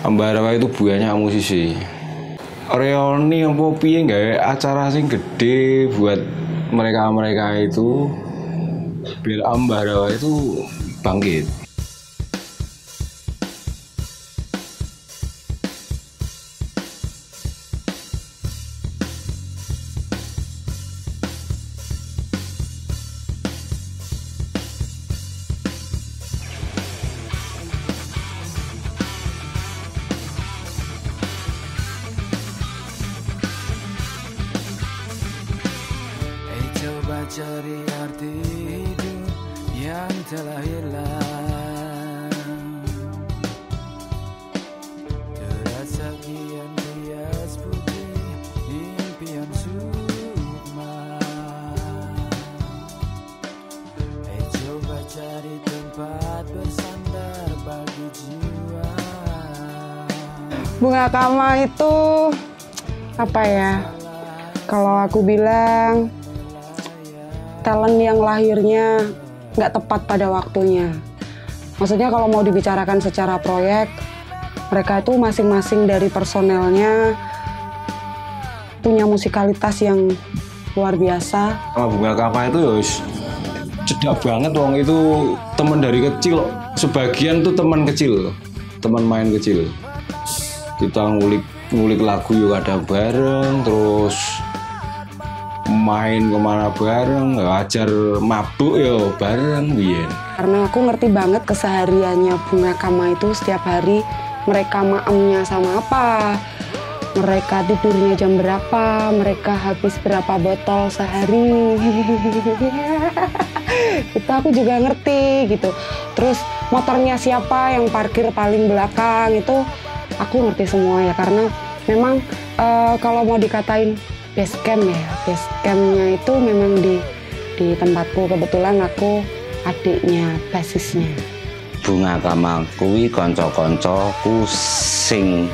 Ambarawa itu banyak musisi. Reoni apa piye gawe acara sing gede buat mereka itu biar Ambarawa itu bangkit. Cari arti hidup yang telah hilang, terasa kian bias putih impian sukma. Coba cari tempat bersandar bagi jiwa. Bunga Kama itu apa ya? Kalau aku bilang talent yang lahirnya nggak tepat pada waktunya. Maksudnya kalau mau dibicarakan secara proyek, mereka itu masing-masing dari personelnya punya musikalitas yang luar biasa. Bunga Kama itu ya cedak banget, wong itu teman dari kecil. Sebagian tuh teman kecil, teman main kecil. Kita ngulik lagu yuk ada bareng, terus main kemana bareng, ajar mabuk ya bareng biyen. Karena aku ngerti banget kesehariannya Bunga Kama itu setiap hari mereka maemnya sama apa, mereka tidurnya jam berapa, mereka habis berapa botol sehari. Itu aku juga ngerti gitu. Terus motornya siapa yang parkir paling belakang itu aku ngerti semua ya, karena memang kalau mau dikatain base camp ya, base campnya itu memang di tempatku. Kebetulan aku adiknya basisnya. Bunga Kama kuwi kanca-kancaku sing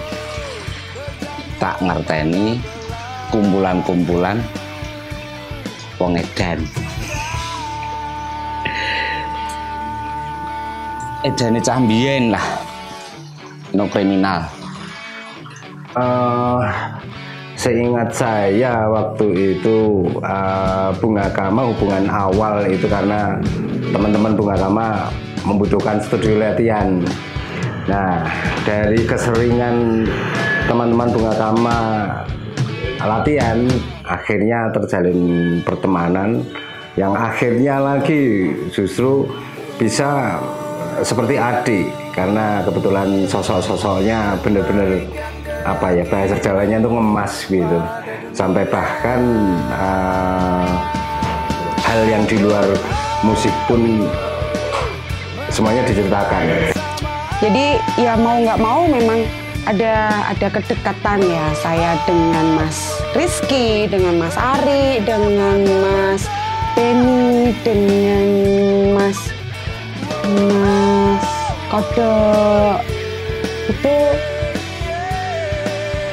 tak ngerteni kumpulan-kumpulan wong edan. Edane cah mbiyen lah, no kriminal. Seingat saya waktu itu Bunga Kama hubungan awal itu karena teman-teman Bunga Kama membutuhkan studio latihan. Nah, dari keseringan teman-teman Bunga Kama latihan, akhirnya terjalin pertemanan yang akhirnya lagi justru bisa seperti adik, karena kebetulan sosok-sosoknya bener-bener apa ya, bahasa Jawanya tuh ngemas gitu, sampai bahkan hal yang di luar musik pun semuanya diceritakan. Jadi ya mau nggak mau memang ada kedekatan ya, saya dengan Mas Rizky, dengan Mas Ari, dengan Mas Benny, dengan Mas Kodok. Itu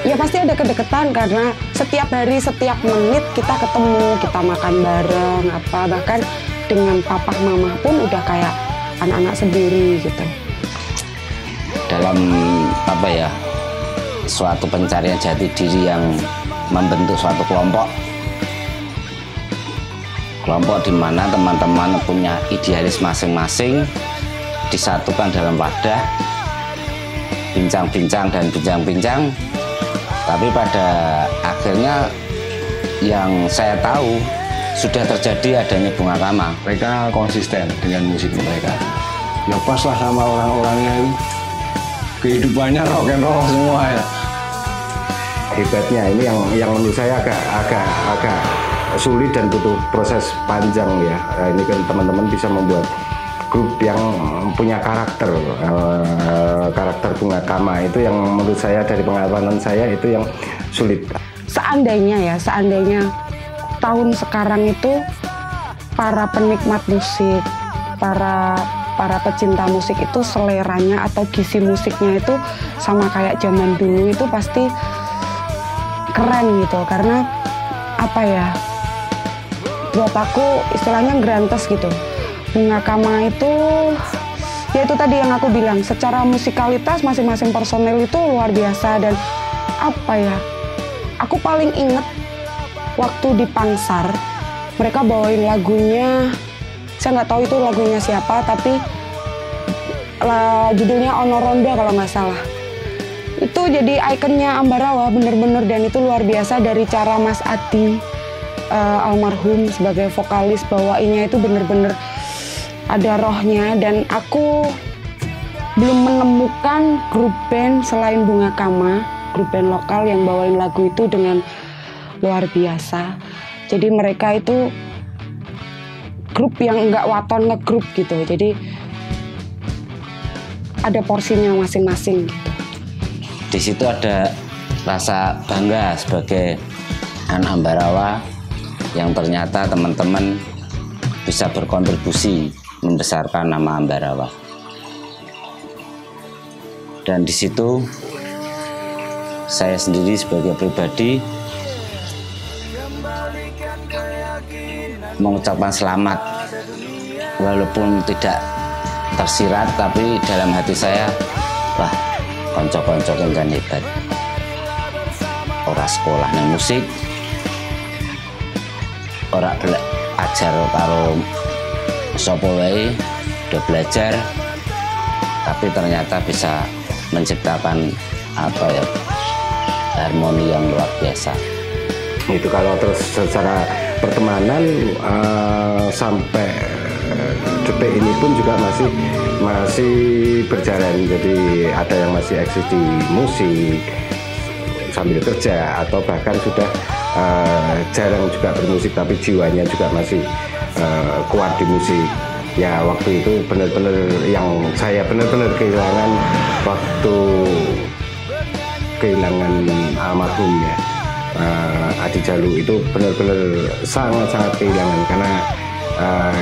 ya pasti ada kedekatan karena setiap hari, setiap menit kita ketemu, kita makan bareng, apa bahkan dengan papa mama pun udah kayak anak-anak sendiri gitu. Dalam apa ya, suatu pencarian jati diri yang membentuk suatu kelompok di mana teman-teman punya idealis masing-masing, disatukan dalam wadah, bincang-bincang dan bincang-bincang. Tapi pada akhirnya yang saya tahu sudah terjadi adanya Bunga Kama. Mereka konsisten dengan musik mereka. Ya pas lah sama orang-orangnya itu. Kehidupannya rock and roll semua ya. Hebatnya ini yang menurut saya agak sulit dan butuh proses panjang ya. Ini kan teman-teman bisa membuat grup yang punya karakter Bunga Kama itu yang menurut saya dari pengalaman saya itu yang sulit. Seandainya tahun sekarang itu para penikmat musik, para pecinta musik itu seleranya atau gizi musiknya itu sama kayak zaman dulu, itu pasti keren gitu. Karena apa ya, buat aku istilahnya grantes gitu. Bunga Kama itu ya itu tadi yang aku bilang, secara musikalitas masing-masing personel itu luar biasa. Dan apa ya, aku paling inget waktu di Pangsar mereka bawain lagunya, saya nggak tahu itu lagunya siapa, tapi judulnya Ono Rondo kalau nggak salah. Itu jadi ikonnya Ambarawa bener-bener, dan itu luar biasa dari cara Mas Adi almarhum sebagai vokalis bawainnya itu bener-bener ada rohnya. Dan aku belum menemukan grup band selain Bunga Kama, grup band lokal yang bawain lagu itu dengan luar biasa. Jadi mereka itu grup yang nggak waton ngegrup gitu, jadi ada porsinya masing-masing gitu. Di situ ada rasa bangga sebagai anak Ambarawa yang ternyata teman-teman bisa berkontribusi membesarkan nama Ambarawa. Dan di situ saya sendiri sebagai pribadi mengucapkan selamat, walaupun tidak tersirat, tapi dalam hati saya, wah, konco-konco kan hebat. Ora sekolah nang musik, ora ajar karo sapa wae, udah belajar, tapi ternyata bisa menciptakan apa ya, harmoni yang luar biasa. Itu kalau terus secara pertemanan sampai detik ini pun juga masih berjalan. Jadi ada yang masih eksis di musik sambil kerja, atau bahkan sudah jarang juga bermusik tapi jiwanya juga masih kuat di musik. Ya waktu itu benar-benar yang saya benar-benar kehilangan waktu kehilangan almarhum ya. Adi Jalu itu benar-benar sangat-sangat kehilangan, karena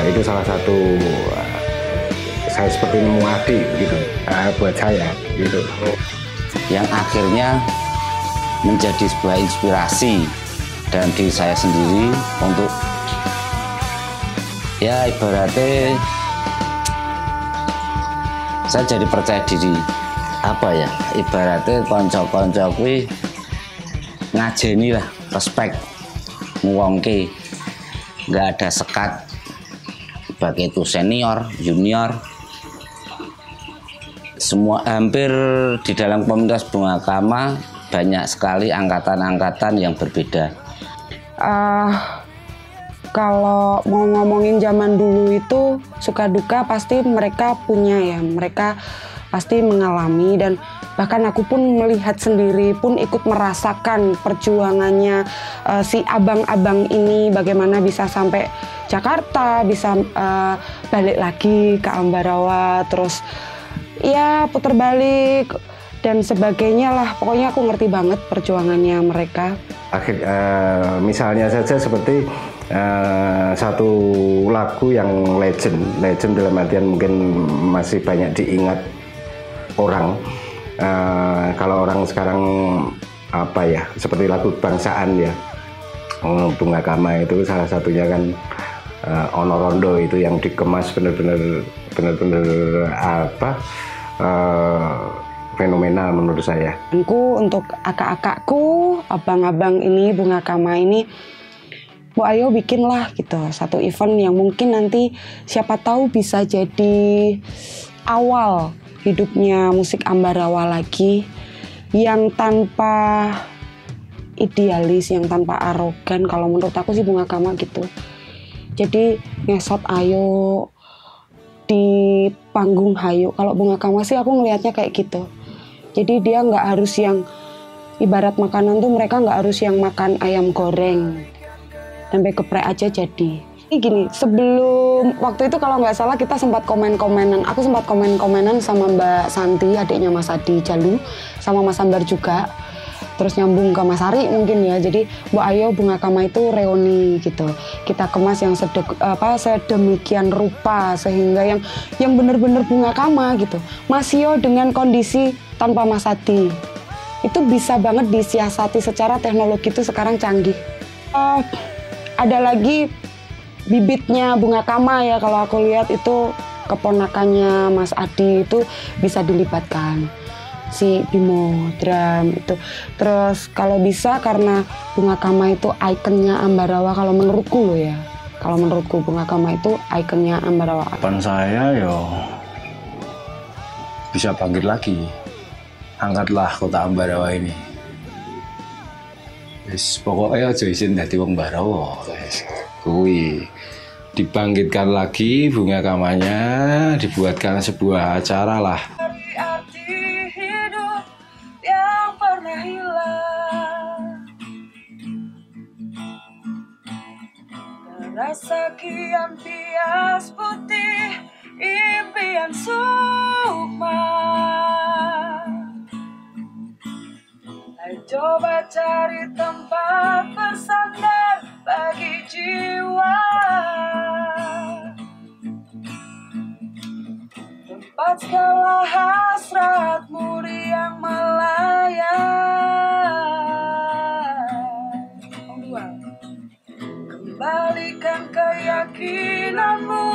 itu salah satu saya seperti nemu adik gitu buat saya gitu, yang akhirnya menjadi sebuah inspirasi dalam diri saya sendiri untuk ya ibaratnya saya jadi percaya diri, apa ya, ibaratnya konco-konco kuwi ngajeni lah, respect, nguwongke, nggak ada sekat, baik itu senior, junior, semua hampir di dalam komunitas Bunga Kama banyak sekali angkatan-angkatan yang berbeda. Kalau mau ngomongin zaman dulu itu suka duka pasti mereka punya ya, mereka pasti mengalami, dan bahkan aku pun melihat sendiri pun ikut merasakan perjuangannya si abang-abang ini, bagaimana bisa sampai Jakarta, bisa balik lagi ke Ambarawa, terus ya putar balik dan sebagainya lah. Pokoknya aku ngerti banget perjuangannya mereka. Misalnya saja seperti satu lagu yang legend dalam artian mungkin masih banyak diingat orang. Kalau orang sekarang apa ya, seperti lagu kebangsaan ya, Bunga Kama itu salah satunya kan, Ono Rondo itu yang dikemas benar-benar apa, fenomenal menurut saya. Untuk akak-akakku, abang-abang ini, Bunga Kama ini, Bu ayo bikinlah gitu satu event yang mungkin nanti siapa tahu bisa jadi awal hidupnya musik Ambarawa lagi, yang tanpa idealis, yang tanpa arogan. Kalau menurut aku sih Bunga Kama gitu. Jadi ngesot ayo, di panggung hayo. Kalau Bunga Kama sih aku ngelihatnya kayak gitu. Jadi dia nggak harus yang ibarat makanan tuh, mereka nggak harus yang makan ayam goreng sampai geprek aja jadi. Gini, sebelum waktu itu kalau nggak salah kita sempat komen-komenan. Aku sempat komen-komenan sama Mbak Santi, adiknya Mas Adi Jalu, sama Mas Ambar juga. Terus nyambung ke Mas Ari mungkin ya. Jadi Bu ayo Bunga Kama itu reuni gitu. Kita kemas yang sedemikian rupa sehingga yang benar-benar Bunga Kama gitu. Mas Yo dengan kondisi tanpa Mas Adi itu bisa banget disiasati. Secara teknologi itu sekarang canggih. Ada lagi bibitnya Bunga Kama ya, kalau aku lihat itu keponakannya Mas Adi itu bisa dilibatkan si Bimo Drum itu. Terus kalau bisa karena Bunga Kama itu ikonnya Ambarawa kalau menurutku loh ya. Kalau menurutku Bunga Kama itu ikonnya Ambarawa. Harapan saya bisa bangkit lagi. Angkatlah kota Ambarawa ini. Wis pokoknya aja isin dadi wong Ambarawa. Kuwi dibangkitkan lagi Bunga Kamanya, dibuatkan sebuah acara lah. Arti hidup yang pernah hilang, terasa kian pias putih impian sukma. Ayo coba cari tempat bersandar bagi jiwa, tempat segala hasratmu yang melayang. Kembalikan keyakinanmu